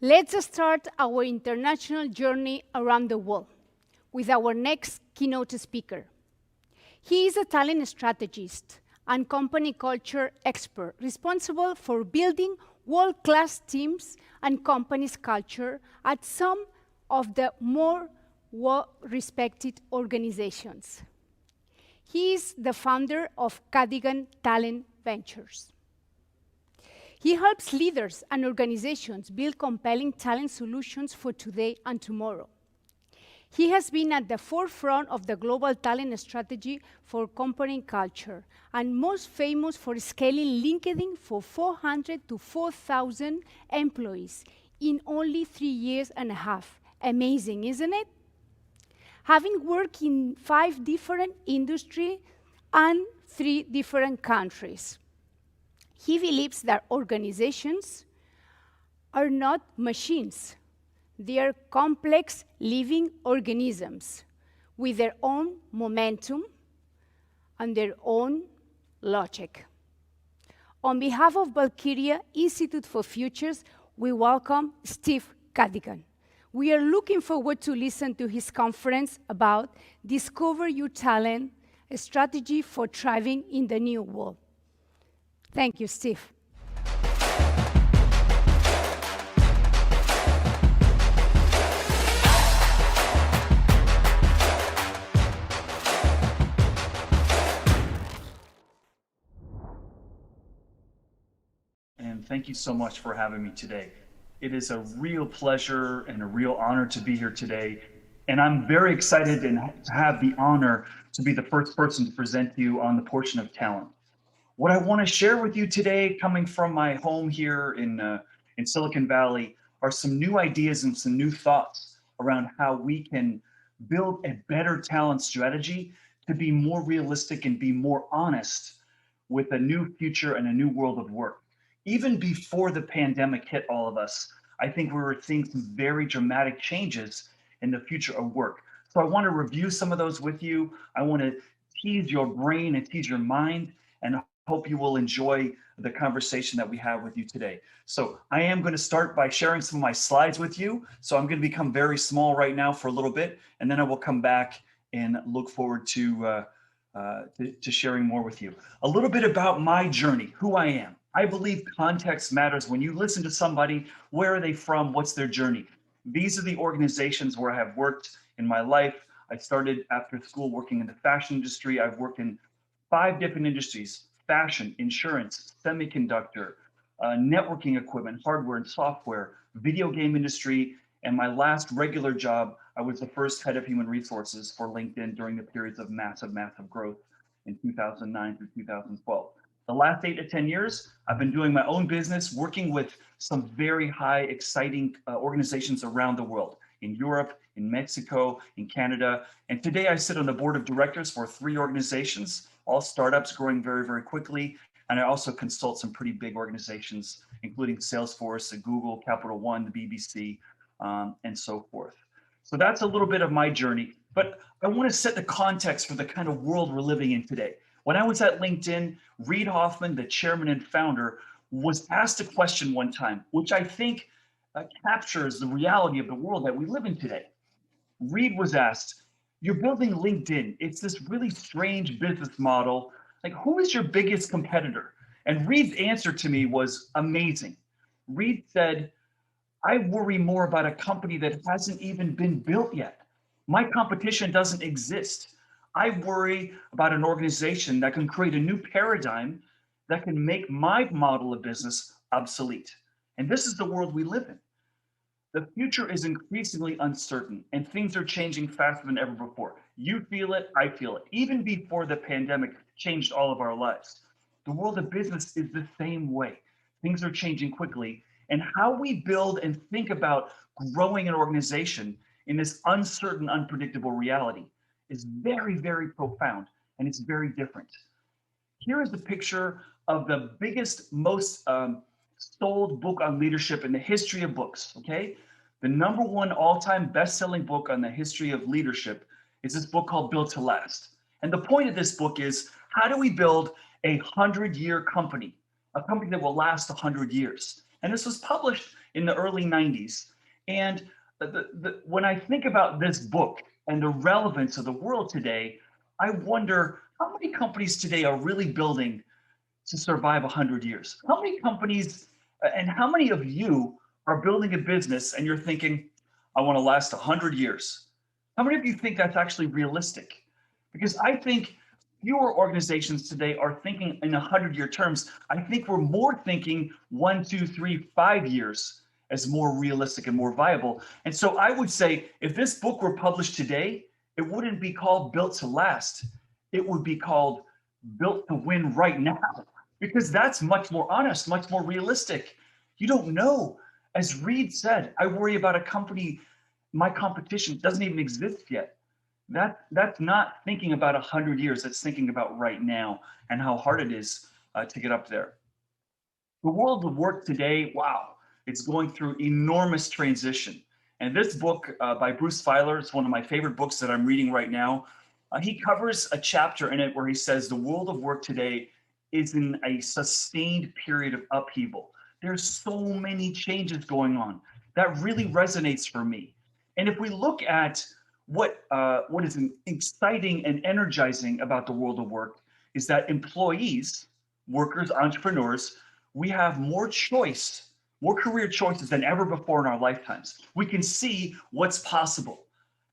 Let's start our international journey around the world with our next keynote speaker. He is a talent strategist and company culture expert responsible for building world-class teams and companies' culture at some of the more well-respected organizations. He is the founder of Cadigan Talent Ventures. He helps leaders and organizations build compelling talent solutions for today and tomorrow. He has been at the forefront of the global talent strategy for company culture, and most famous for scaling LinkedIn for 400 to 4,000 employees in only 3 years and a half. Amazing, isn't it? Having worked in 5 different industries and 3 different countries. He believes that organizations are not machines. They are complex living organisms with their own momentum and their own logic. On behalf of Valkyria Institute for Futures, we welcome Steve Cadigan. We are looking forward to listen to his conference about Discover Your Talent, a strategy for thriving in the new world. Thank you, Steve. And thank you so much for having me today. It is a real pleasure and a real honor to be here today. And I'm very excited to have the honor to be the first person to present to you on the portion of talent. What I want to share with you today, coming from my home here in Silicon Valley, are some new ideas and some new thoughts around how we can build a better talent strategy to be more realistic and be more honest with a new future and a new world of work. Even before the pandemic hit all of us, I think we were seeing some very dramatic changes in the future of work. So I want to review some of those with you. I want to tease your brain and tease your mind, and hope you will enjoy the conversation that we have with you today. So I am going to start by sharing some of my slides with you. So I'm going to become very small right now for a little bit, and then I will come back and look forward to sharing more with you. A little bit about my journey, who I am. I believe context matters. When you listen to somebody, where are they from? What's their journey? These are the organizations where I have worked in my life. I started after school working in the fashion industry. I've worked in 5 different industries: fashion, insurance, semiconductor, networking equipment, hardware and software, video game industry, and my last regular job, I was the first head of human resources for LinkedIn during the periods of massive growth in 2009 through 2012. The last 8 to 10 years, I've been doing my own business, working with some very high, exciting organizations around the world, in Europe, in Mexico, in Canada. And today I sit on the board of directors for 3 organizations, all startups growing very, very quickly. And I also consult some pretty big organizations, including Salesforce, Google, Capital One, the BBC, and so forth. So that's a little bit of my journey, but I want to set the context for the kind of world we're living in today. When I was at LinkedIn, Reid Hoffman, the chairman and founder, was asked a question one time, which I think captures the reality of the world that we live in today. Reid was asked, "You're building LinkedIn. It's this really strange business model. Like, who is your biggest competitor?" And Reid's answer to me was amazing. Reid said, "I worry more about a company that hasn't even been built yet. My competition doesn't exist. I worry about an organization that can create a new paradigm that can make my model of business obsolete." And this is the world we live in. The future is increasingly uncertain, and things are changing faster than ever before. You feel it, I feel it. Even before the pandemic changed all of our lives, the world of business is the same way. Things are changing quickly, and how we build and think about growing an organization in this uncertain, unpredictable reality is very, very profound, and it's very different. Here is a picture of the biggest, most sold book on leadership in the history of books, okay? The #1 all-time best-selling book on the history of leadership is this book called Built to Last. And the point of this book is, how do we build a 100-year company, a company that will last 100 years? And this was published in the early 90s. And when I think about this book and the relevance of the world today, I wonder how many companies today are really building to survive 100 years? How many companies and how many of you are building a business and you're thinking, I want to last 100 years? How many of you think that's actually realistic? Because I think fewer organizations today are thinking in 100-year terms. I think we're more thinking 1, 2, 3, 5 years as more realistic and more viable. And so I would say if this book were published today, it wouldn't be called Built to Last. It would be called Built to Win Right Now, because that's much more honest, much more realistic. You don't know. As Reed said, I worry about a company, my competition doesn't even exist yet. That's not thinking about 100 years. That's thinking about right now and how hard it is to get up there. The world of work today, wow, it's going through enormous transition. And this book by Bruce Feiler is one of my favorite books that I'm reading right now. He covers a chapter in it where he says the world of work today is in a sustained period of upheaval. There's so many changes going on. That really resonates for me. And if we look at what is exciting and energizing about the world of work is that employees, workers, entrepreneurs, we have more choice, more career choices than ever before in our lifetimes. We can see what's possible,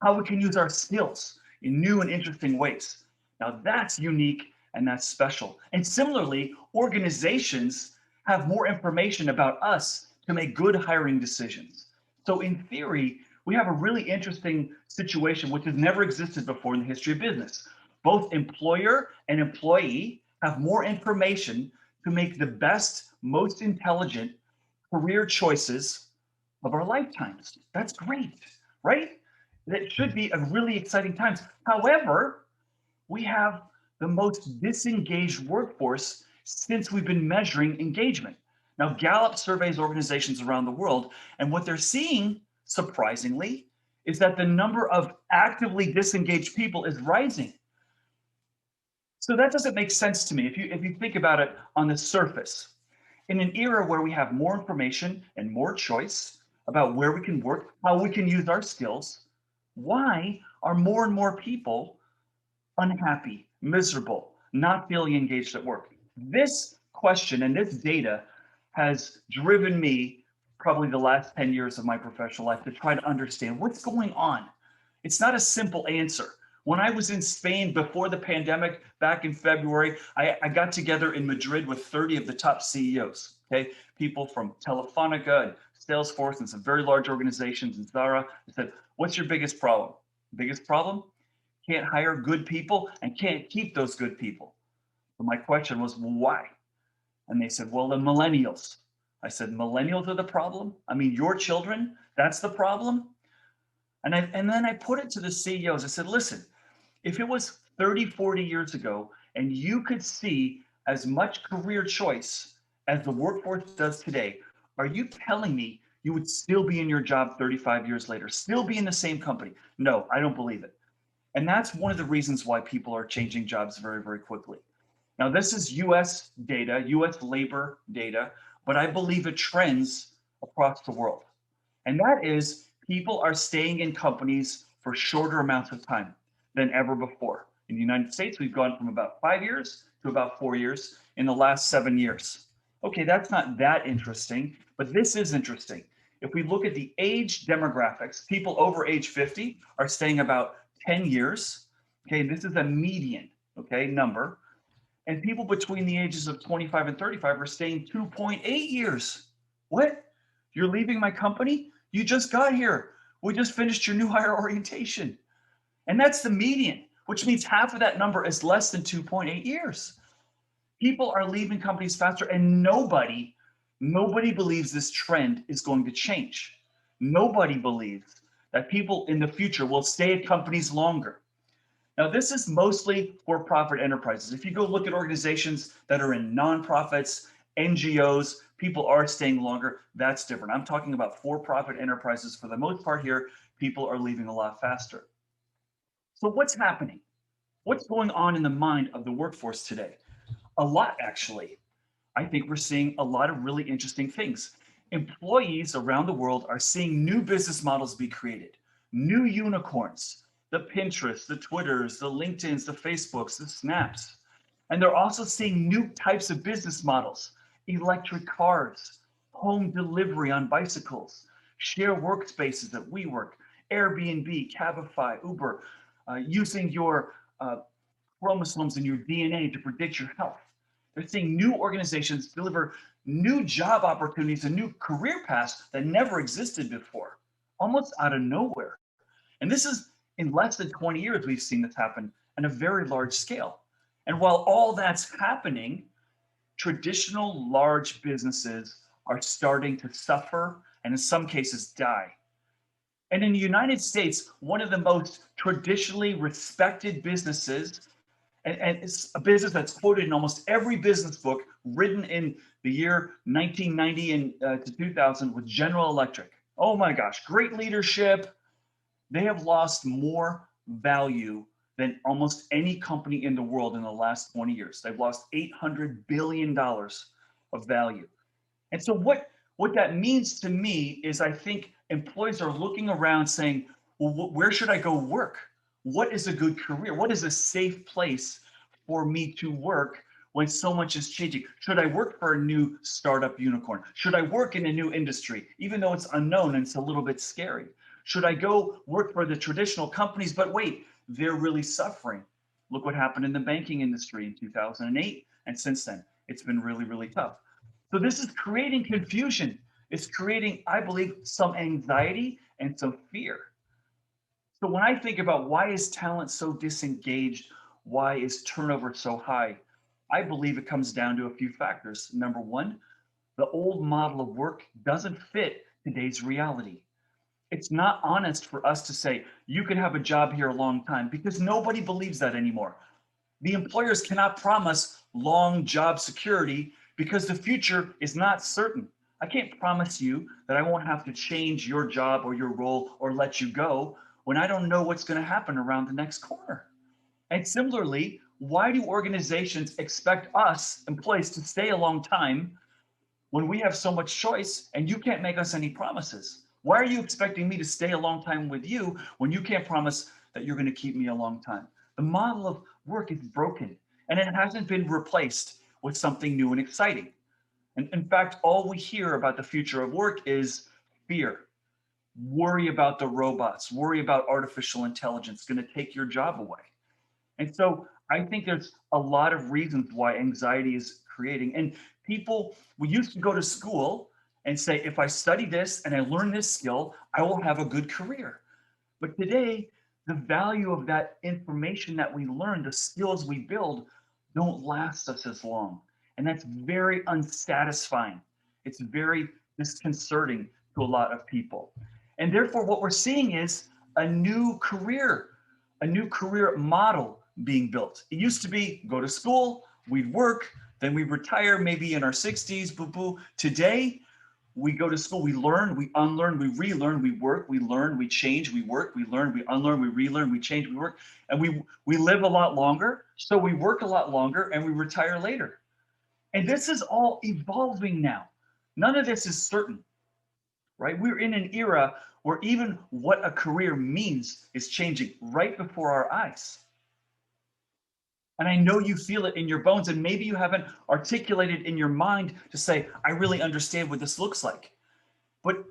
how we can use our skills in new and interesting ways. Now that's unique and that's special. And similarly, organizations have more information about us to make good hiring decisions. So in theory, we have a really interesting situation which has never existed before in the history of business. Both employer and employee have more information to make the best, most intelligent career choices of our lifetimes. That's great, right? That should be a really exciting time. However, we have the most disengaged workforce since we've been measuring engagement. Now, Gallup surveys organizations around the world, and what they're seeing, surprisingly, is that the number of actively disengaged people is rising. So that doesn't make sense to me if you think about it on the surface. In an era where we have more information and more choice about where we can work, how we can use our skills, why are more and more people unhappy, miserable, not feeling engaged at work? This question and this data has driven me probably the last 10 years of my professional life to try to understand what's going on. It's not a simple answer. When I was in Spain before the pandemic back in February, I got together in Madrid with 30 of the top CEOs, okay? People from Telefonica and Salesforce and some very large organizations and Zara. I said, what's your biggest problem? Biggest problem? Can't hire good people and can't keep those good people. So my question was, well, why? And they said, well, the millennials. I said, millennials are the problem? I mean, your children, that's the problem? And then I put it to the CEOs. I said, listen, if it was 30, 40 years ago, and you could see as much career choice as the workforce does today, are you telling me you would still be in your job 35 years later, still be in the same company? No, I don't believe it. And that's one of the reasons why people are changing jobs very, very quickly. Now, this is US data, US labor data, but I believe it trends across the world. And that is people are staying in companies for shorter amounts of time than ever before. In the United States, we've gone from about 5 years to about 4 years in the last 7 years. Okay, that's not that interesting, but this is interesting. If we look at the age demographics, people over age 50 are staying about 10 years. Okay, this is a median, okay, number. And people between the ages of 25 and 35 are staying 2.8 years. What? You're leaving my company? You just got here. We just finished your new hire orientation. And that's the median, which means half of that number is less than 2.8 years. People are leaving companies faster, and nobody believes this trend is going to change. Nobody believes that people in the future will stay at companies longer. Now, this is mostly for-profit enterprises. If you go look at organizations that are in nonprofits, NGOs, people are staying longer. That's different. I'm talking about for-profit enterprises. For the most part here, people are leaving a lot faster. So what's happening? What's going on in the mind of the workforce today? A lot, actually. I think we're seeing a lot of really interesting things. employees around the world are seeing new business models be created, new unicorns, the Pinterest, the Twitters, the LinkedIns, the Facebooks, the Snaps. And they're also seeing new types of business models, electric cars, home delivery on bicycles, share workspaces at WeWork, Airbnb, Cabify, Uber, using your chromosomes in your DNA to predict your health. They're seeing new organizations deliver new job opportunities and new career paths that never existed before, almost out of nowhere. And this is in less than 20 years, we've seen this happen on a very large scale. And while all that's happening, traditional large businesses are starting to suffer and in some cases die. And in the United States, one of the most traditionally respected businesses, and it's a business that's quoted in almost every business book written in the year 1990 and to 2000, was General Electric. Oh my gosh, great leadership. They have lost more value than almost any company in the world in the last 20 years. They've lost $800 billion of value. And so what that means to me is I think employees are looking around saying, well, where should I go work? What is a good career? What is a safe place for me to work when so much is changing? Should I work for a new startup unicorn? Should I work in a new industry, even though it's unknown and it's a little bit scary? Should I go work for the traditional companies? But wait, they're really suffering. Look what happened in the banking industry in 2008. And since then, it's been really, really tough. So this is creating confusion. It's creating, I believe, some anxiety and some fear. So when I think about why is talent so disengaged, why is turnover so high, I believe it comes down to a few factors. Number one, the old model of work doesn't fit today's reality. It's not honest for us to say, you can have a job here a long time, because nobody believes that anymore. The employers cannot promise long job security because the future is not certain. I can't promise you that I won't have to change your job or your role or let you go when I don't know what's going to happen around the next corner. And similarly, why do organizations expect us, employees, to stay a long time when we have so much choice and you can't make us any promises? Why are you expecting me to stay a long time with you when you can't promise that you're going to keep me a long time? The model of work is broken and it hasn't been replaced with something new and exciting. And in fact, all we hear about the future of work is fear. Worry about the robots, worry about artificial intelligence going to take your job away. And so I think there's a lot of reasons why anxiety is creating. And people, we used to go to school and say, if I study this and I learn this skill, I will have a good career. But today, the value of that information that we learn, the skills we build, don't last us as long. And that's very unsatisfying. It's very disconcerting to a lot of people. And therefore, what we're seeing is a new career model being built. It used to be go to school, we'd work, then we retire maybe in our 60s, boo-boo. Today, we go to school, we learn, we unlearn, we relearn, we work, we learn, we change, we work, we learn, we unlearn, we relearn, we change, we work, and we live a lot longer, so we work a lot longer and we retire later. And this is all evolving now. None of this is certain, right? We're in an era where even what a career means is changing right before our eyes. And I know you feel it in your bones, and maybe you haven't articulated in your mind to say, I really understand what this looks like. But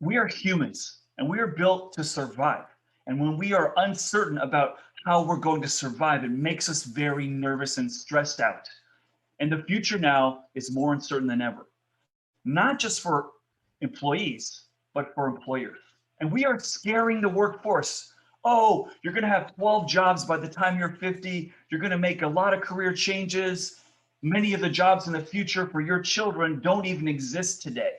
we are humans and we are built to survive. And when we are uncertain about how we're going to survive, it makes us very nervous and stressed out. And the future now is more uncertain than ever, not just for employees, but for employers. And we are scaring the workforce. Oh, you're going to have 12 jobs by the time you're 50. You're going to make a lot of career changes. Many of the jobs in the future for your children don't even exist today.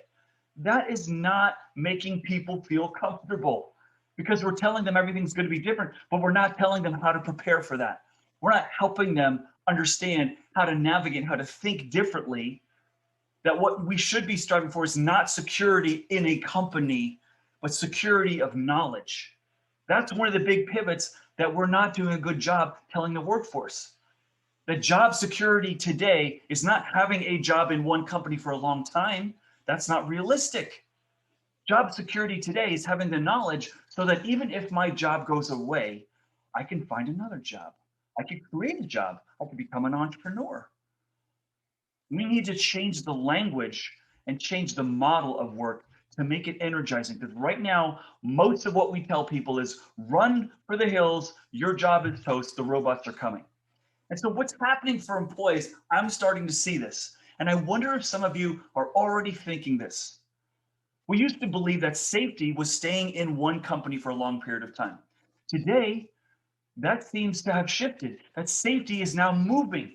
That is not making people feel comfortable, because we're telling them everything's going to be different, but we're not telling them how to prepare for that. We're not helping them understand how to navigate, how to think differently, that what we should be striving for is not security in a company, but security of knowledge. That's one of the big pivots that we're not doing a good job telling the workforce. That job security today is not having a job in one company for a long time. That's not realistic. Job security today is having the knowledge so that even if my job goes away, I can find another job. I can create a job. I can become an entrepreneur. We need to change the language and change the model of work to make it energizing. Because right now, most of what we tell people is run for the hills, your job is toast, the robots are coming. And so, what's happening for employees, I'm starting to see this. And I wonder if some of you are already thinking this. We used to believe that safety was staying in one company for a long period of time. Today, that seems to have shifted, that safety is now moving.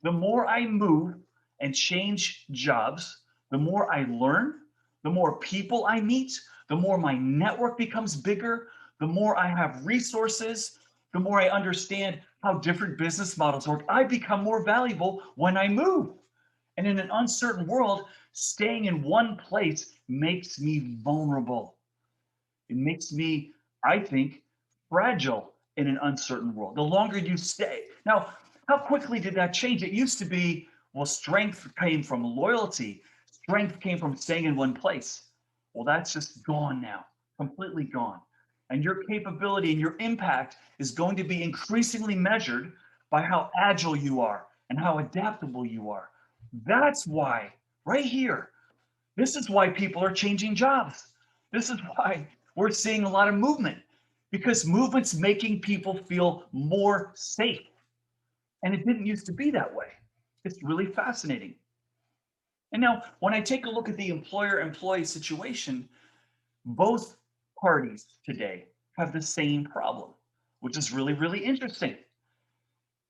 The more I move and change jobs, the more I learn, the more people I meet, the more my network becomes bigger, the more I have resources, the more I understand how different business models work. I become more valuable when I move. And in an uncertain world, staying in one place makes me vulnerable. It makes me, I think, fragile in an uncertain world. The longer you stay. Now, how quickly did that change? It used to be, well, strength came from loyalty, strength came from staying in one place. Well, that's just gone now, completely gone. And your capability and your impact is going to be increasingly measured by how agile you are and how adaptable you are. That's why, right here, this is why people are changing jobs. This is why we're seeing a lot of movement, because movement's making people feel more safe. And it didn't used to be that way. It's really fascinating. And now, when I take a look at the employer-employee situation, both parties today have the same problem, which is really, really interesting.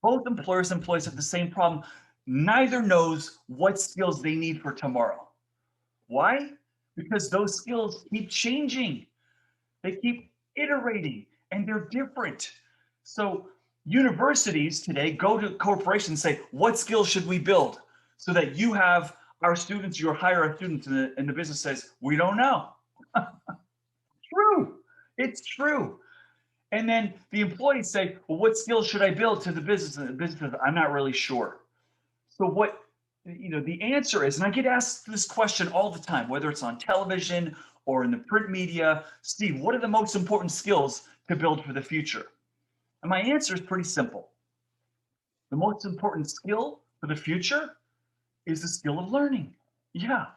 Both employers and employees have the same problem. Neither knows what skills they need for tomorrow. Why? Because those skills keep changing. They keep iterating and they're different. So universities today go to corporations and say, what skills should we build? So that you have our students, you hire our students, and the business says, we don't know. True. It's true. And then the employees say, well, what skills should I build to the business? And the business says, I'm not really sure. So what, the answer is, and I get asked this question all the time, whether it's on television or in the print media, Steve, what are the most important skills to build for the future? And my answer is pretty simple. The most important skill for the future is the skill of learning. Yeah.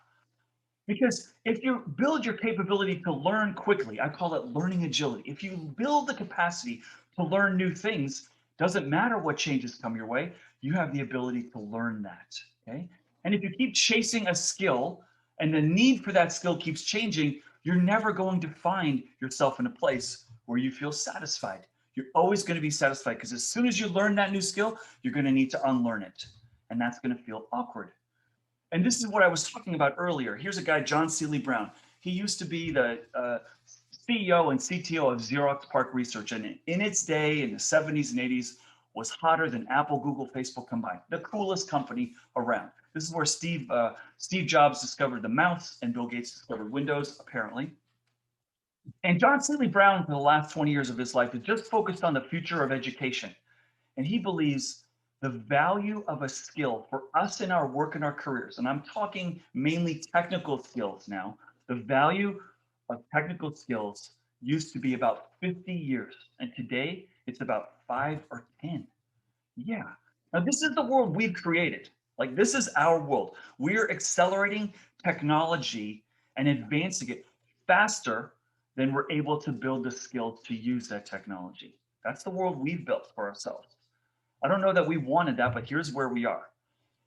Because if you build your capability to learn quickly, I call it learning agility. If you build the capacity to learn new things, doesn't matter what changes come your way, you have the ability to learn that. Okay. And if you keep chasing a skill and the need for that skill keeps changing, you're never going to find yourself in a place where you feel satisfied. You're always going to be satisfied because as soon as you learn that new skill, you're going to need to unlearn it. And that's going to feel awkward. And this is what I was talking about earlier. Here's a guy, John Seely Brown. He used to be the CEO and CTO of Xerox PARC Research, and in its day, in the 70s and 80s, was hotter than Apple, Google, Facebook combined. The coolest company around. This is where Steve Jobs discovered the mouse, and Bill Gates discovered Windows, apparently. And John Seely Brown, for the last 20 years of his life, is just focused on the future of education. And he believes the value of a skill for us in our work and our careers, and I'm talking mainly technical skills now, the value of technical skills used to be about 50 years, and today it's about 5 or 10. Yeah. Now, this is the world we've created. Like, this is our world. We're accelerating technology and advancing it faster than we're able to build the skills to use that technology. That's the world we've built for ourselves. I don't know that we wanted that, but here's where we are.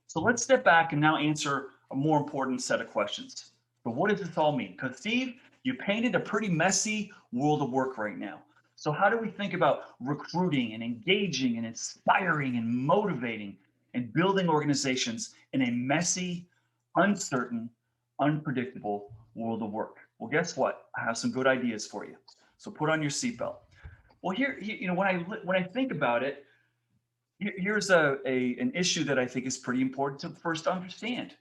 So let's step back and now answer a more important set of questions. But what does this all mean? Because Steve, you painted a pretty messy world of work right now. So how do we think about recruiting and engaging and inspiring and motivating and building organizations in a messy, uncertain, unpredictable world of work? Well, guess what? I have some good ideas for you. So put on your seatbelt. Well, here, when I think about it, here's an issue that I think is pretty important to first understand.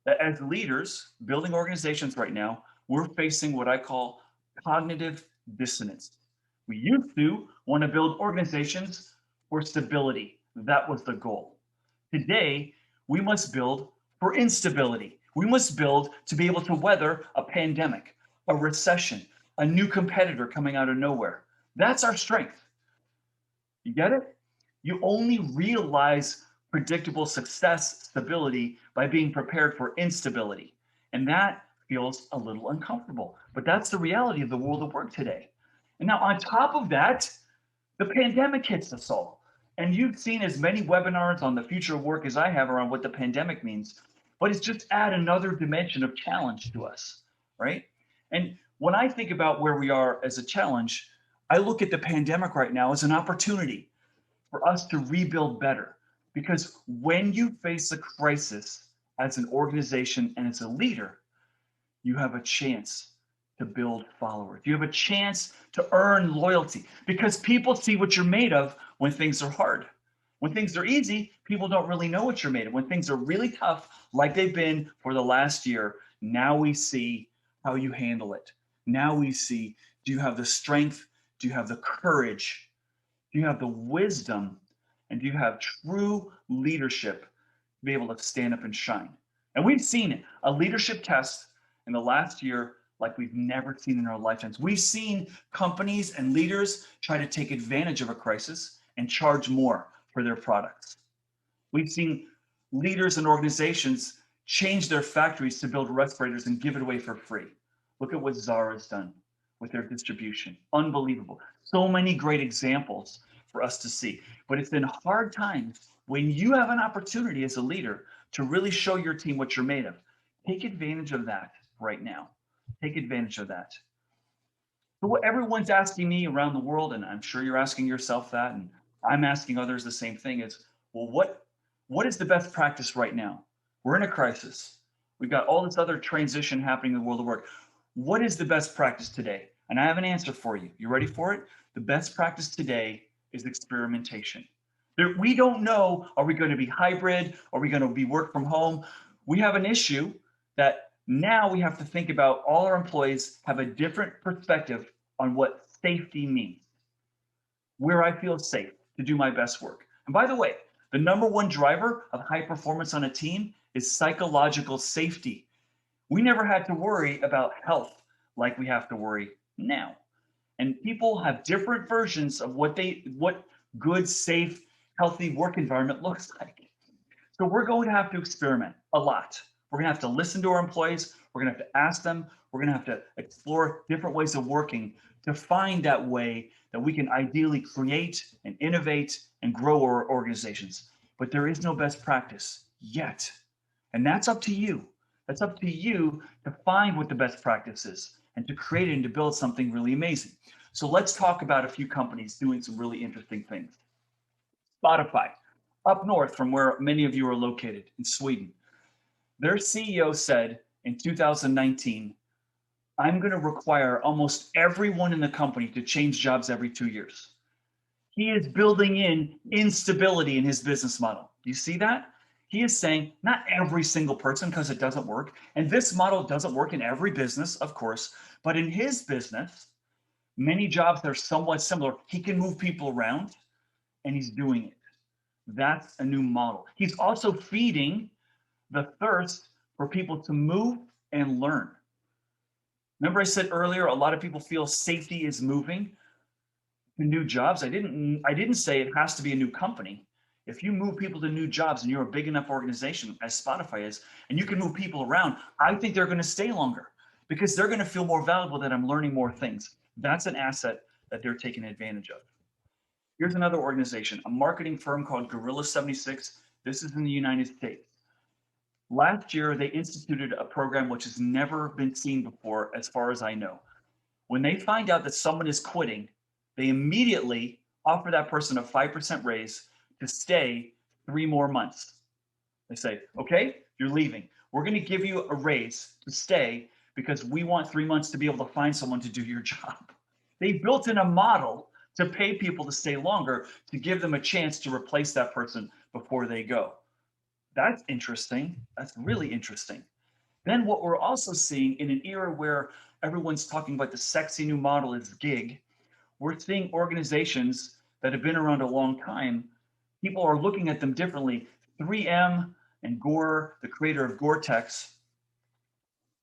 That as leaders building organizations right now, we're facing what I call cognitive dissonance. We used to want to build organizations for stability. That was the goal. Today, we must build for instability. We must build to be able to weather a pandemic, a recession, a new competitor coming out of nowhere. That's our strength. You get it? You only realize predictable success, stability by being prepared for instability. And that feels a little uncomfortable, but that's the reality of the world of work today. And now, on top of that, the pandemic hits us all. And you've seen as many webinars on the future of work as I have around what the pandemic means, but it's just add another dimension of challenge to us, right? And when I think about where we are as a challenge, I look at the pandemic right now as an opportunity for us to rebuild better. Because when you face a crisis as an organization and as a leader, you have a chance to build followers. You have a chance to earn loyalty because people see what you're made of when things are hard. When things are easy, people don't really know what you're made of. When things are really tough, like they've been for the last year, now we see how you handle it. Now we see, do you have the strength? Do you have the courage? Do you have the wisdom? And do you have true leadership to be able to stand up and shine? And we've seen a leadership test in the last year like we've never seen in our lifetimes. We've seen companies and leaders try to take advantage of a crisis and charge more for their products. We've seen leaders and organizations change their factories to build respirators and give it away for free. Look at what Zara's done with their distribution. Unbelievable. So many great examples for us to see. But it's in hard times when you have an opportunity as a leader to really show your team what you're made of. Take advantage of that right now. Take advantage of that. So what everyone's asking me around the world, and I'm sure you're asking yourself that, and I'm asking others the same thing, is, well, what is the best practice right now? We're in a crisis. We've got all this other transition happening in the world of work. What is the best practice today? And I have an answer for you. You ready for it? The best practice today is experimentation. We don't know, are we going to be hybrid? Are we going to be work from home? We have an issue that now we have to think about all our employees have a different perspective on what safety means, where I feel safe to do my best work. And by the way, the number one driver of high performance on a team is psychological safety. We never had to worry about health like we have to worry now. And people have different versions of what good, safe, healthy work environment looks like. So we're going to have to experiment a lot. We're going to have to listen to our employees. We're going to have to ask them. We're going to have to explore different ways of working to find that way that we can ideally create and innovate and grow our organizations. But there is no best practice yet. And that's up to you. That's up to you to find what the best practice is and to create it and to build something really amazing. So let's talk about a few companies doing some really interesting things. Spotify, up north from where many of you are located in Sweden. Their CEO said in 2019, I'm going to require almost everyone in the company to change jobs every 2 years. He is building in instability in his business model. Do you see that? He is saying not every single person, because it doesn't work. And this model doesn't work in every business, of course, but in his business, many jobs that are somewhat similar, he can move people around and he's doing it. That's a new model. He's also feeding the thirst for people to move and learn. Remember I said earlier, a lot of people feel safety is moving to new jobs. I didn't say it has to be a new company. If you move people to new jobs and you're a big enough organization as Spotify is, and you can move people around, I think they're going to stay longer because they're going to feel more valuable that I'm learning more things. That's an asset that they're taking advantage of. Here's another organization, a marketing firm called Gorilla 76. This is in the United States. Last year, they instituted a program which has never been seen before, as far as I know. When they find out that someone is quitting, they immediately offer that person a 5% raise to stay 3 more months. They say, okay, you're leaving. We're going to give you a raise to stay because we want 3 months to be able to find someone to do your job. They built in a model to pay people to stay longer, to give them a chance to replace that person before they go. That's interesting. That's really interesting. Then what we're also seeing in an era where everyone's talking about the sexy new model is gig, we're seeing organizations that have been around a long time, people are looking at them differently. 3M and Gore, the creator of Gore-Tex,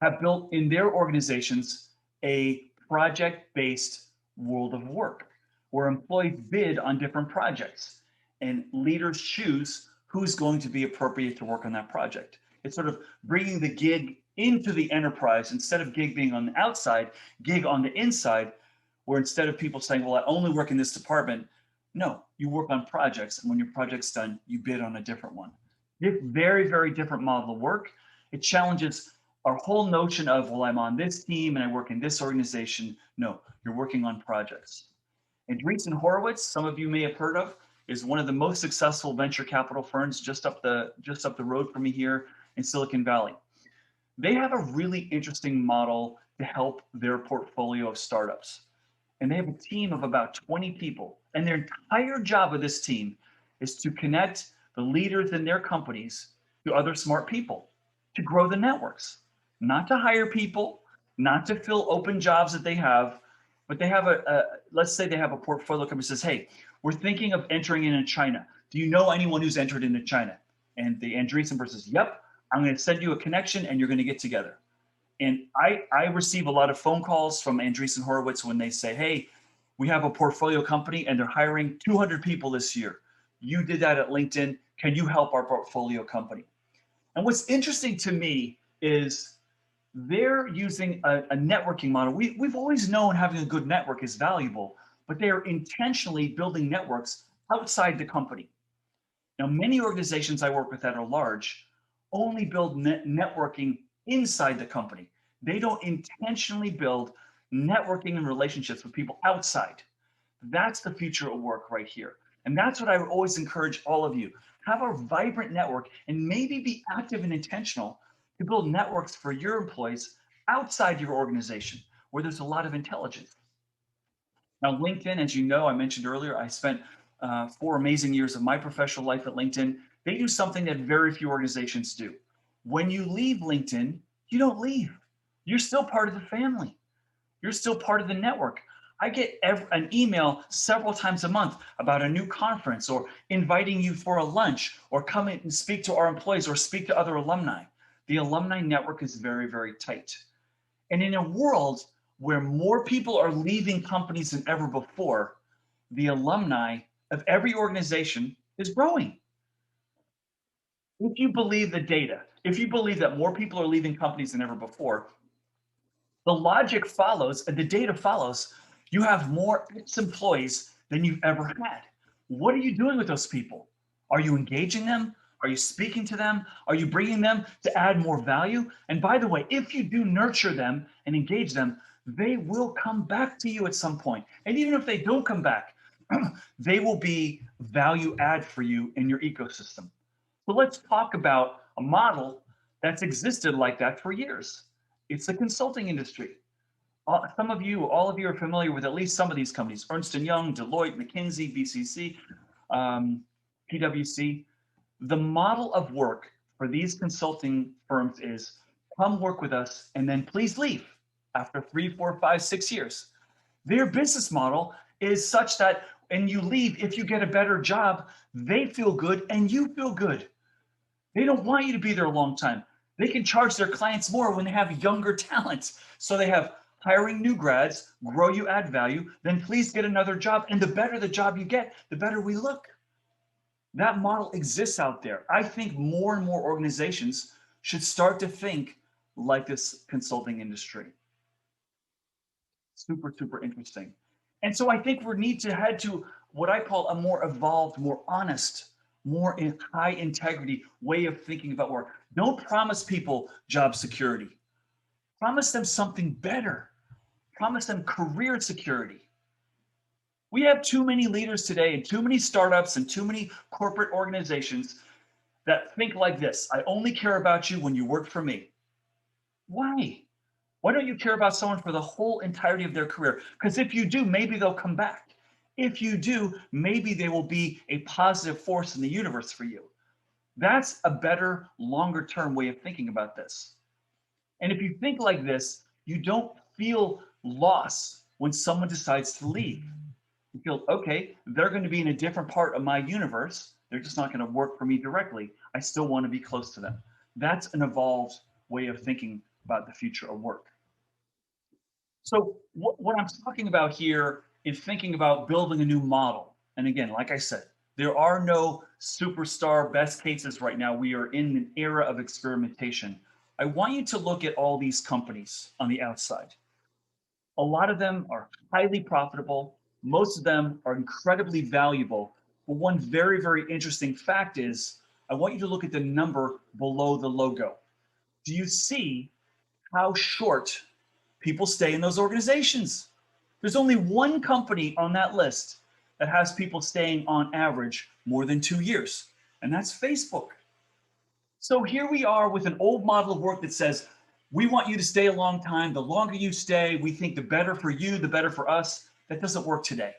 have built in their organizations a project-based world of work where employees bid on different projects and leaders choose who's going to be appropriate to work on that project. It's sort of bringing the gig into the enterprise instead of gig being on the outside, gig on the inside, where instead of people saying, well, I only work in this department, no, you work on projects. And when your project's done, you bid on a different one. Very, very different model of work. It challenges our whole notion of, well, I'm on this team and I work in this organization. No, you're working on projects. Andreessen Horowitz, some of you may have heard of, is one of the most successful venture capital firms just up the road from me here in Silicon Valley. They have a really interesting model to help their portfolio of startups. And they have a team of about 20 people. And their entire job of this team is to connect the leaders in their companies to other smart people, to grow the networks, not to hire people, not to fill open jobs that they have, but they have let's say they have a portfolio company that says, hey, we're thinking of entering into China. Do you know anyone who's entered into China? And the Andreessen person says, yep, I'm going to send you a connection and you're going to get together. And I receive a lot of phone calls from Andreessen Horowitz when they say, hey, we have a portfolio company and they're hiring 200 people this year. You did that at LinkedIn. Can you help our portfolio company? And what's interesting to me is they're using a networking model. We've always known having a good network is valuable, but they are intentionally building networks outside the company. Now, many organizations I work with that are large only build networking inside the company. They don't intentionally build networking and relationships with people outside. That's the future of work right here. And that's what I would always encourage all of you. Have a vibrant network and maybe be active and intentional to build networks for your employees outside your organization where there's a lot of intelligence. Now, LinkedIn, as you know, I mentioned earlier, I spent 4 amazing years of my professional life at LinkedIn. They do something that very few organizations do. When you leave LinkedIn, you don't leave. You're still part of the family. You're still part of the network. I get an email several times a month about a new conference or inviting you for a lunch or come in and speak to our employees or speak to other alumni. The alumni network is very, very tight. And in a world where more people are leaving companies than ever before, the alumni of every organization is growing. If you believe the data, if you believe that more people are leaving companies than ever before, the logic follows and the data follows. You have more ex-employees than you've ever had. What are you doing with those people? Are you engaging them? Are you speaking to them? Are you bringing them to add more value? And by the way, if you do nurture them and engage them, they will come back to you at some point. And even if they don't come back, they will be value add for you in your ecosystem. So let's talk about a model that's existed like that for years. It's the consulting industry. Some of you, all of you are familiar with at least some of these companies: Ernst & Young, Deloitte, McKinsey, BCC, PwC. The model of work for these consulting firms is come work with us and then please leave after 3, 4, 5, 6 years. Their business model is such that when you leave, if you get a better job, they feel good and you feel good. They don't want you to be there a long time. They can charge their clients more when they have younger talents. So they have hiring new grads, grow you, add value, then please get another job. And the better the job you get, the better we look. That model exists out there. I think more and more organizations should start to think like this consulting industry. Super, super interesting. And so I think we need to head to what I call a more evolved, more honest, more high integrity way of thinking about work. Don't promise people job security. Promise them something better. Promise them career security. We have too many leaders today and too many startups and too many corporate organizations that think like this: I only care about you when you work for me. Why? Why don't you care about someone for the whole entirety of their career? Because if you do, maybe they'll come back. If you do, maybe they will be a positive force in the universe for you. That's a better, longer term way of thinking about this. And if you think like this, you don't feel loss when someone decides to leave. You feel, okay, they're going to be in a different part of my universe. They're just not going to work for me directly. I still want to be close to them. That's an evolved way of thinking about the future of work. So what I'm talking about here is thinking about building a new model. And again, like I said, there are no superstar best cases right now. We are in an era of experimentation. I want you to look at all these companies on the outside. A lot of them are highly profitable. Most of them are incredibly valuable. But one very, very interesting fact is I want you to look at the number below the logo. Do you see how short people stay in those organizations? There's only one company on that list that has people staying on average more than 2 years, and that's Facebook. So here we are with an old model of work that says, we want you to stay a long time. The longer you stay, we think the better for you, the better for us. That doesn't work today.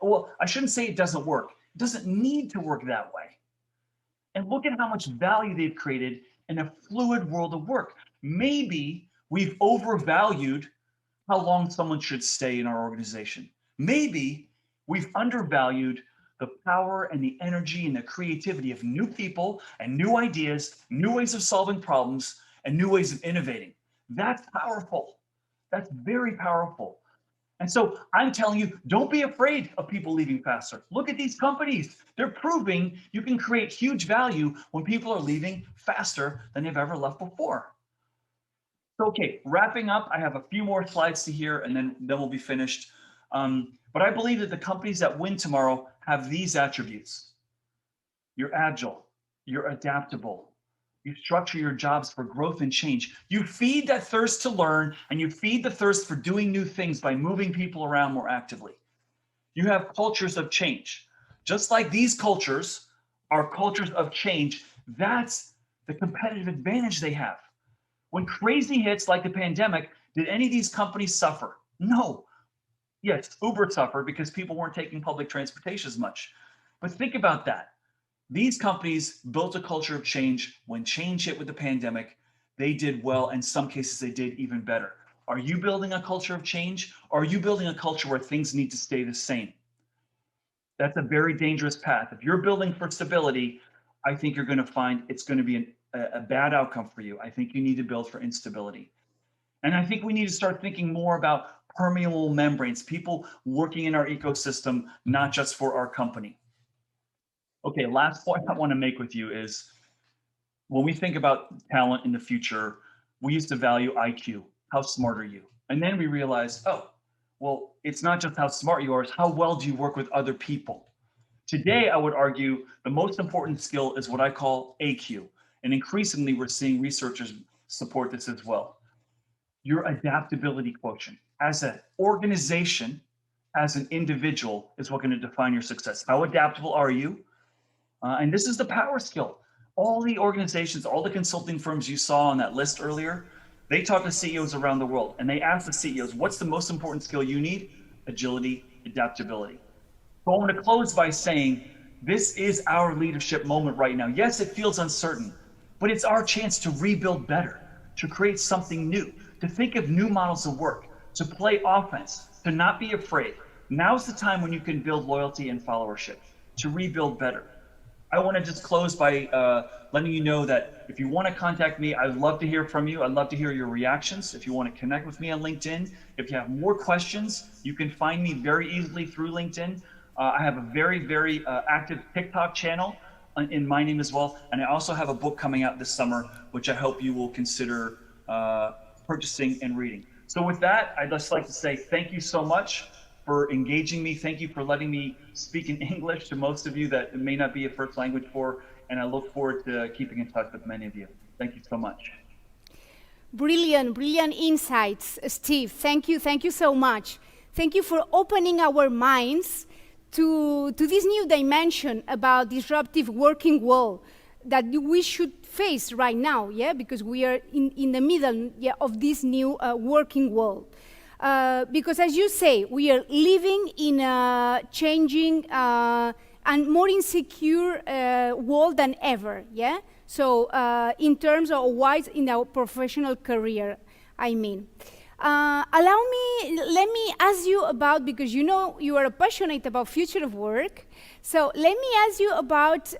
Well, I shouldn't say it doesn't work. It doesn't need to work that way. And look at how much value they've created in a fluid world of work. Maybe we've overvalued how long someone should stay in our organization. Maybe we've undervalued the power and the energy and the creativity of new people and new ideas, new ways of solving problems, and new ways of innovating. That's powerful. That's very powerful. And so I'm telling you, don't be afraid of people leaving faster. Look at these companies. They're proving you can create huge value when people are leaving faster than they've ever left before. Okay, wrapping up, I have a few more slides to here and then we'll be finished. But I believe that the companies that win tomorrow have these attributes. You're agile, you're adaptable, you structure your jobs for growth and change. You feed that thirst to learn and you feed the thirst for doing new things by moving people around more actively. You have cultures of change. Just like these cultures are cultures of change, that's the competitive advantage they have. When crazy hits like the pandemic, did any of these companies suffer? No. Yes, Uber suffered because people weren't taking public transportation as much. But think about that. These companies built a culture of change. When change hit with the pandemic, they did well. In some cases, they did even better. Are you building a culture of change? Or are you building a culture where things need to stay the same? That's a very dangerous path. If you're building for stability, I think you're going to find it's going to be a bad outcome for you. I think you need to build for instability. And I think we need to start thinking more about permeable membranes, people working in our ecosystem, not just for our company. Okay, last point I want to make with you is when we think about talent in the future, we used to value IQ. How smart are you? And then we realized, oh, well, it's not just how smart you are, it's how well do you work with other people. Today, I would argue the most important skill is what I call AQ. And increasingly, we're seeing researchers support this as well. Your adaptability quotient as an organization, as an individual, is what going to define your success. How adaptable are you? And this is the power skill. All the organizations, all the consulting firms you saw on that list earlier, they talk to CEOs around the world and they ask the CEOs, what's the most important skill you need? Agility, adaptability. So I want to close by saying, this is our leadership moment right now. Yes, it feels uncertain, but it's our chance to rebuild better, to create something new, to think of new models of work, to play offense, to not be afraid. Now's the time when you can build loyalty and followership, to rebuild better. I want to just close by letting you know that if you want to contact me, I'd love to hear from you. I'd love to hear your reactions. If you want to connect with me on LinkedIn, if you have more questions, you can find me very easily through LinkedIn. I have a very, very active TikTok channel in my name as well. And I also have a book coming out this summer, which I hope you will consider purchasing and reading. So with that, I'd just like to say thank you so much for engaging me. Thank you for letting me speak in English to most of you that it may not be a first language for, and I look forward to keeping in touch with many of you. Thank you so much. Brilliant, brilliant insights, Steve. Thank you so much. Thank you for opening our minds to this new dimension about disruptive working world that we should face right now, yeah, because we are in the middle, yeah, of this new working world. Because as you say, we are living in a changing and more insecure world than ever, yeah? So in terms of wise in our professional career, I mean. Let me ask you about, because you know you are passionate about future of work, so let me ask you about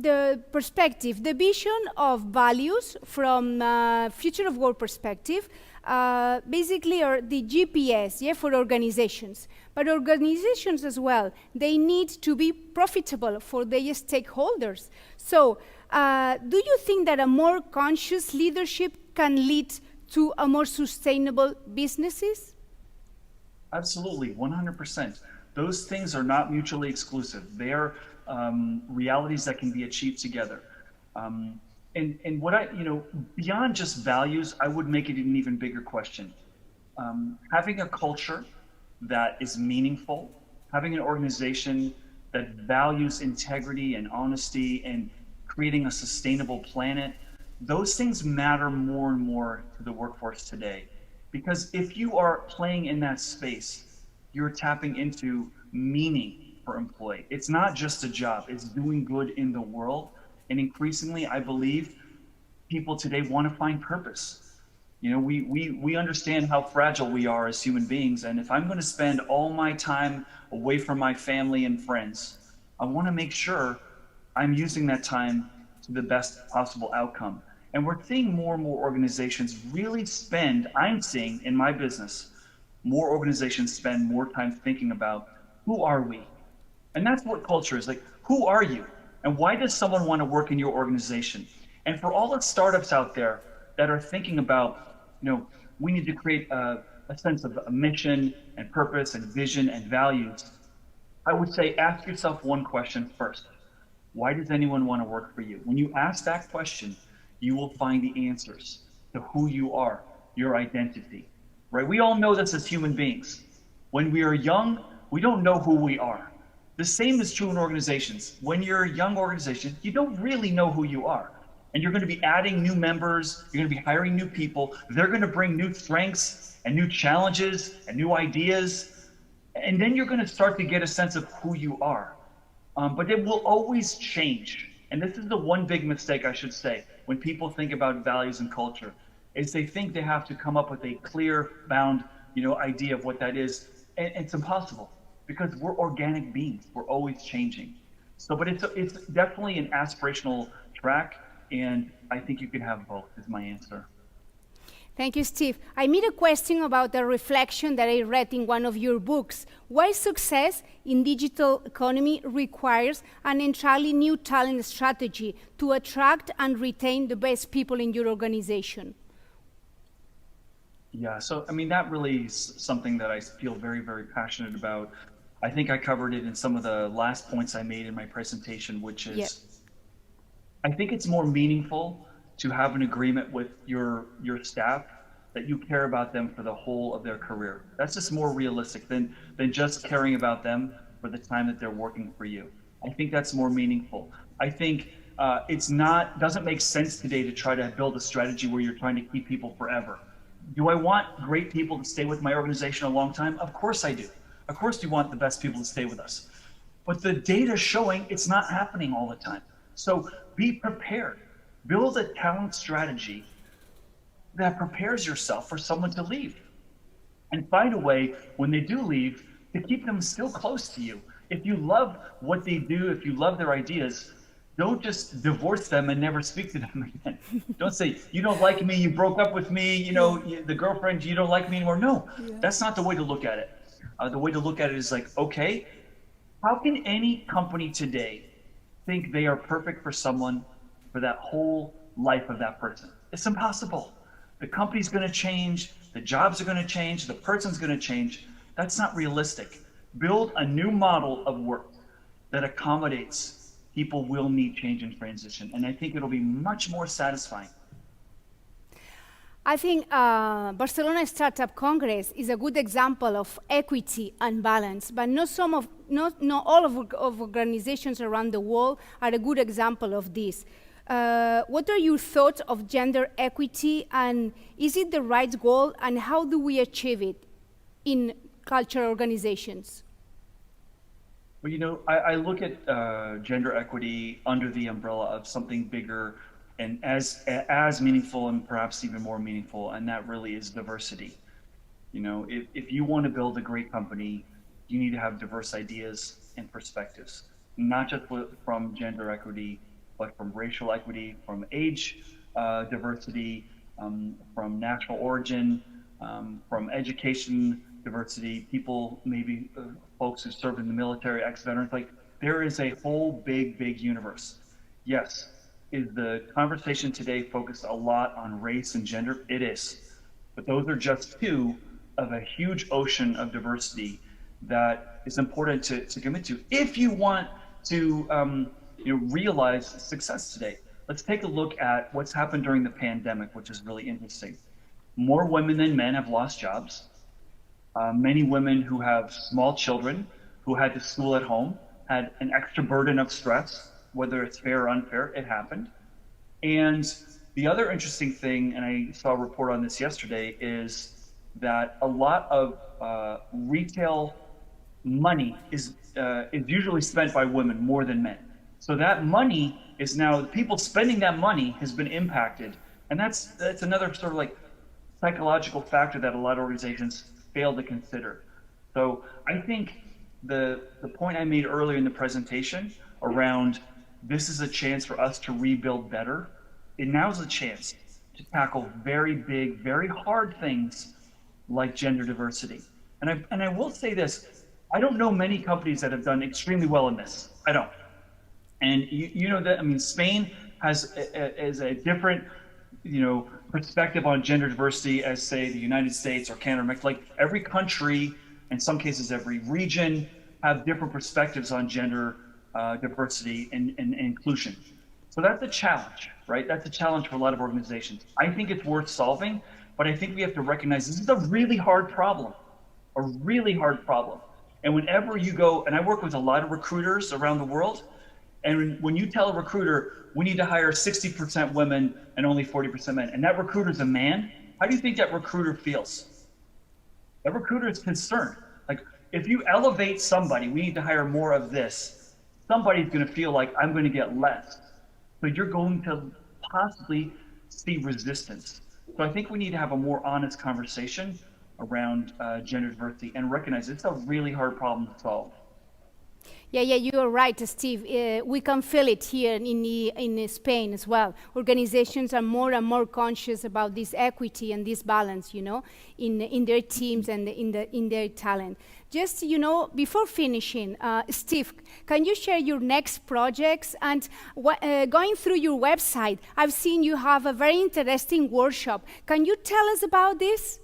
the perspective, the vision of values from future of work perspective, basically are the GPS, yeah, for organizations. But organizations as well, they need to be profitable for their stakeholders. So, do you think that a more conscious leadership can lead to a more sustainable businesses? Absolutely, 100%. Those things are not mutually exclusive. They are realities that can be achieved together. Um, and what I, beyond just values, I would make it an even bigger question. Having a culture that is meaningful, having an organization that values integrity and honesty and creating a sustainable planet, those things matter more and more to the workforce today. Because if you are playing in that space, you're tapping into meaning for employee. It's not just a job, it's doing good in the world. And increasingly, I believe people today want to find purpose. We understand how fragile we are as human beings. And if I'm going to spend all my time away from my family and friends, I want to make sure I'm using that time to the best possible outcome. And we're seeing more and more organizations really spend, I'm seeing in my business, more organizations spend more time thinking about who are we? And that's what culture is like. Who are you? And why does someone want to work in your organization? And for all the startups out there that are thinking about, we need to create a sense of a mission and purpose and vision and values, I would say ask yourself one question first. Why does anyone want to work for you? When you ask that question, you will find the answers to who you are, your identity, right? We all know this as human beings. When we are young, we don't know who we are. The same is true in organizations. When you're a young organization, you don't really know who you are. And you're going to be adding new members, you're going to be hiring new people. They're going to bring new strengths and new challenges and new ideas. And then you're going to start to get a sense of who you are. But it will always change. And this is the one big mistake, I should say, when people think about values and culture, is they think they have to come up with a clear bound, idea of what that is. And it's impossible because we're organic beings. We're always changing. So, but it's definitely an aspirational track. And I think you can have both is my answer. Thank you, Steve. I made a question about a reflection that I read in one of your books. Why success in digital economy requires an entirely new talent strategy to attract and retain the best people in your organization? Yeah, so that really is something that I feel very, very passionate about. I think I covered it in some of the last points I made in my presentation, which is, Yeah. I think it's more meaningful to have an agreement with your staff that you care about them for the whole of their career. That's just more realistic than just caring about them for the time that they're working for you. I think that's more meaningful. I think doesn't make sense today to try to build a strategy where you're trying to keep people forever. Do I want great people to stay with my organization a long time? Of course I do. Of course you want the best people to stay with us. But the data is showing it's not happening all the time. So be prepared. Build a talent strategy that prepares yourself for someone to leave. And find a way, when they do leave, to keep them still close to you. If you love what they do, if you love their ideas, don't just divorce them and never speak to them again. Don't say, you don't like me, you broke up with me, the girlfriend, you don't like me anymore. No, that's not the way to look at it. The way to look at it is like, okay, how can any company today think they are perfect for someone for that whole life of that person? It's impossible. The company's going to change, the jobs are going to change, the person's going to change. That's not realistic. Build a new model of work that accommodates people will need change and transition. And I think it'll be much more satisfying. I think Barcelona Startup Congress is a good example of equity and balance, but not all of organizations around the world are a good example of this. What are your thoughts of gender equity, and is it the right goal, and how do we achieve it in cultural organizations? Well, I look at gender equity under the umbrella of something bigger and as meaningful and perhaps even more meaningful, and that really is diversity. If you want to build a great company, you need to have diverse ideas and perspectives, not just from gender equity, but from racial equity, from age diversity, from national origin, from education diversity, people, maybe folks who served in the military, ex-veterans. Like, there is a whole big universe. Yes, is the conversation today focused a lot on race and gender? It is. But those are just two of a huge ocean of diversity that is important to commit to if you want to realize success today. Let's take a look at what's happened during the pandemic, which is really interesting. More women than men have lost jobs. Many women who have small children who had to school at home had an extra burden of stress, whether it's fair or unfair, it happened. And the other interesting thing, and I saw a report on this yesterday, is that a lot of retail money is usually spent by women more than men. So that money is now, people spending that money has been impacted. And that's another sort of like psychological factor that a lot of organizations fail to consider. So I think the point I made earlier in the presentation around this is a chance for us to rebuild better, and now's a chance to tackle very big, very hard things like gender diversity. And I will say this, I don't know many companies that have done extremely well in this. I don't. And you know that, I mean, Spain has a different, perspective on gender diversity as, say, the United States or Canada. Like, every country, in some cases every region, have different perspectives on gender diversity and inclusion. So that's a challenge, right? That's a challenge for a lot of organizations. I think it's worth solving, but I think we have to recognize this is a really hard problem, a really hard problem. And whenever you go, and I work with a lot of recruiters around the world, and when you tell a recruiter, we need to hire 60% women and only 40% men, and that recruiter's a man, how do you think that recruiter feels? That recruiter is concerned. Like, if you elevate somebody, we need to hire more of this, somebody's going to feel like I'm going to get less. So you're going to possibly see resistance. So I think we need to have a more honest conversation around gender diversity and recognize it's a really hard problem to solve. Yeah, you are right, Steve. We can feel it here in Spain as well. Organizations are more and more conscious about this equity and this balance, in their teams and in their talent. Just, before finishing, Steve, can you share your next projects? And going through your website, I've seen you have a very interesting workshop. Can you tell us about this?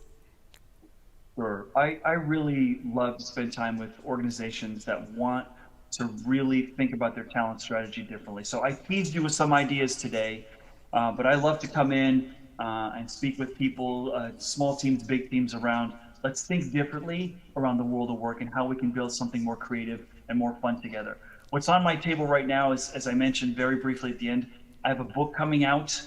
Sure. I really love to spend time with organizations that want to really think about their talent strategy differently. So I teased you with some ideas today, but I love to come in and speak with people, small teams, big teams around, let's think differently around the world of work and how we can build something more creative and more fun together. What's on my table right now is, as I mentioned very briefly at the end, I have a book coming out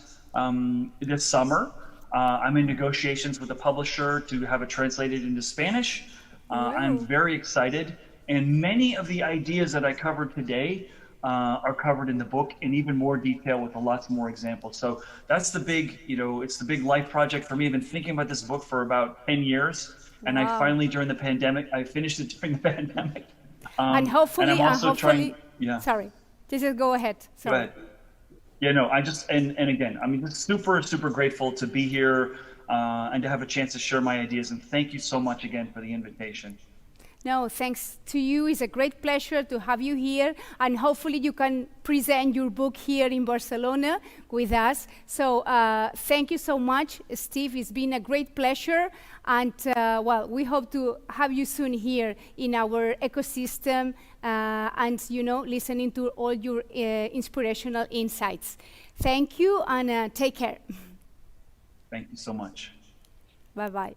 this summer. I'm in negotiations with a publisher to have it translated into Spanish. I'm very excited. And many of the ideas that I covered today are covered in the book in even more detail with lots more examples. So that's the big, it's the big life project for me. I've been thinking about this book for about 10 years. And I finally, during the pandemic, I finished it during the pandemic. And hopefully, and I'm also trying, sorry, just go ahead. Sorry. Go ahead. Yeah, no, I just, and again, I'm just super grateful to be here and to have a chance to share my ideas. And thank you so much again for the invitation. No, thanks to you. It's a great pleasure to have you here. And hopefully you can present your book here in Barcelona with us. So thank you so much, Steve. It's been a great pleasure. And well, we hope to have you soon here in our ecosystem and, listening to all your inspirational insights. Thank you and take care. Thank you so much. Bye-bye.